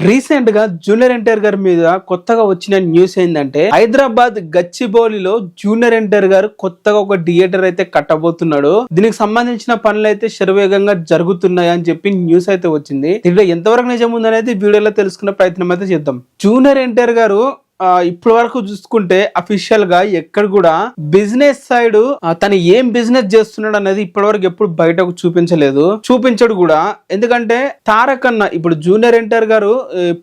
Recent గా junior NTR గారి మీద కొత్తగా వచ్చిన న్యూస్ ఏంటంటే హైదరాబాద్ గచ్చిబౌలిలో జూనియర్ ఎన్టీఆర్ గారు కొత్తగా ఒక థియేటర్ అయితే కట్టబోతున్నాడు. దీనికి సంబంధించిన పనులు అయితే శరవేగంగా జరుగుతున్నాయి అని చెప్పి న్యూస్ అయితే వచ్చింది. దీంట్లో ఎంతవరకు నిజం ఉందనేది వీడియోలో తెలుసుకునే ప్రయత్నం అయితే చేద్దాం. జూనియర్ ఎన్టీఆర్ గారు ఇప్పటి వరకు చూసుకుంటే అఫీషియల్ గా ఎక్కడ కూడా బిజినెస్ సైడ్ తను ఏం బిజినెస్ చేస్తున్నాడు అనేది ఇప్పటి వరకు ఎప్పుడు బయటకు చూపించడు కూడా. ఎందుకంటే తారక్ అన్న ఇప్పుడు జూనియర్ ఎన్టీఆర్ గారు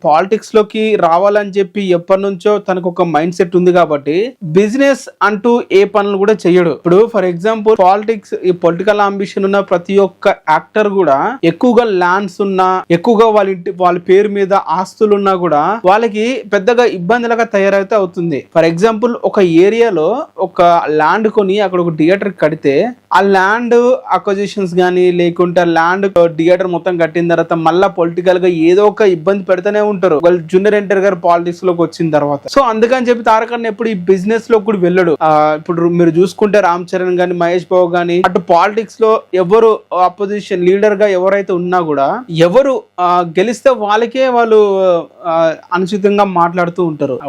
పాలిటిక్స్ లోకి రావాలని చెప్పి ఎప్పటి నుంచో తనకు ఒక మైండ్ సెట్ ఉంది కాబట్టి బిజినెస్ అంటూ ఏ పనులు కూడా చెయ్యడు. ఇప్పుడు ఫర్ ఎగ్జాంపుల్ పాలిటిక్స్ ఈ పొలిటికల్ అంబిషన్ ఉన్న ప్రతి ఒక్క యాక్టర్ కూడా ఎక్కువగా ల్యాండ్స్ ఉన్నా, ఎక్కువగా వాళ్ళ పేరు మీద ఆస్తులు ఉన్నా కూడా వాళ్ళకి పెద్దగా ఇబ్బందులుగా తయారైతే అవుతుంది. ఫర్ ఎగ్జాంపుల్ ఒక ఏరియాలో ఒక ల్యాండ్ కొని అక్కడ ఒక థియేటర్ కడితే ఆ ల్యాండ్ అక్విజిషన్స్ గానీ లేకుంటే ల్యాండ్ థియేటర్ మొత్తం కట్టిన తర్వాత మళ్ళా పొలిటికల్ గా ఏదో ఒక ఇబ్బంది పెడతానే ఉంటారు వాళ్ళు జూనియర్ ఎన్టీఆర్ గారు పాలిటిక్స్ లోకి వచ్చిన తర్వాత. సో అందుకని చెప్పి తారక్ అన్న ఎప్పుడు ఈ బిజినెస్ లో కూడా వెళ్ళడు. ఇప్పుడు మీరు చూసుకుంటే రామ్ చరణ్ గానీ, మహేష్ బాబు గానీ అటు పాలిటిక్స్ లో ఎవరు అపోజిషన్ లీడర్ గా ఎవరైతే ఉన్నా కూడా ఎవరు గెలిస్తే వాళ్ళకే వాళ్ళు అనుచితంగా మాట్లాడుతూ ఉంటారు.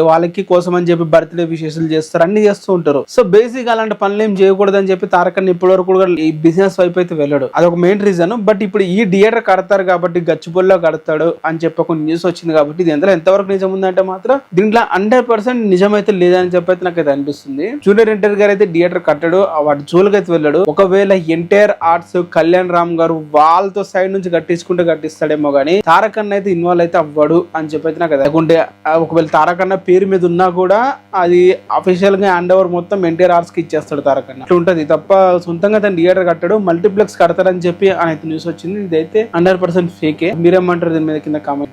వాళ్ళకి కోసం అని చెప్పి బర్త్డే విశేషాలు చేస్తారు, అన్ని చేస్తూ ఉంటారు. సో బేసిక్ అలాంటి పనులు ఏం చేయకూడదు అని చెప్పి తారక్ అన్న ఇప్పటి వరకు కూడా ఈ బిజినెస్ వైపు అయితే వెళ్ళాడు. అదొక మెయిన్ రీజన్. బట్ ఇప్పుడు ఈ థియేటర్ కడతారు కాబట్టి గచ్చిబౌలిలో కడతాడు అని చెప్పి ఒక న్యూస్ వచ్చింది కాబట్టి ఇది ఎంతవరకు నిజం ఉందంటే మాత్రం దీంట్లో 100% నిజమైతే లేదని చెప్పి అయితే నాకు అయితే అనిపిస్తుంది. జూనియర్ ఎన్టీఆర్ గారు అయితే థియేటర్ కట్టాడు, వాటి జోలికి అయితే వెళ్ళాడు. ఒకవేళ ఎన్టీఆర్ ఆర్ట్స్, కళ్యాణ్ రామ్ గారు వాళ్ళతో సైడ్ నుంచి కట్టిస్తాడేమో గానీ తారక్ అన్న అయితే ఇన్వాల్వ్ అయితే అవ్వడు అని చెప్పి అయితే నాకు లేకుంటే ఒకవేళ తారక్ అన్న పేరు మీద ఉన్నా కూడా అది అఫీషియల్ గా హ్యాండ్ ఓవర్ మొత్తం ఎన్టీఆర్ ఆర్ట్స్ కి ఇచ్చేస్తాడు తారక్ అన్న. అట్లా ఉంటది తప్ప సొంతంగా తన థియేటర్ కట్టాడు, మల్టీప్లెక్స్ కడతారని చెప్పి ఆయన న్యూస్ వచ్చింది. ఇదైతే 100% ఫేకే. మీరేమంటారు దీని మీద కింద కామెంట్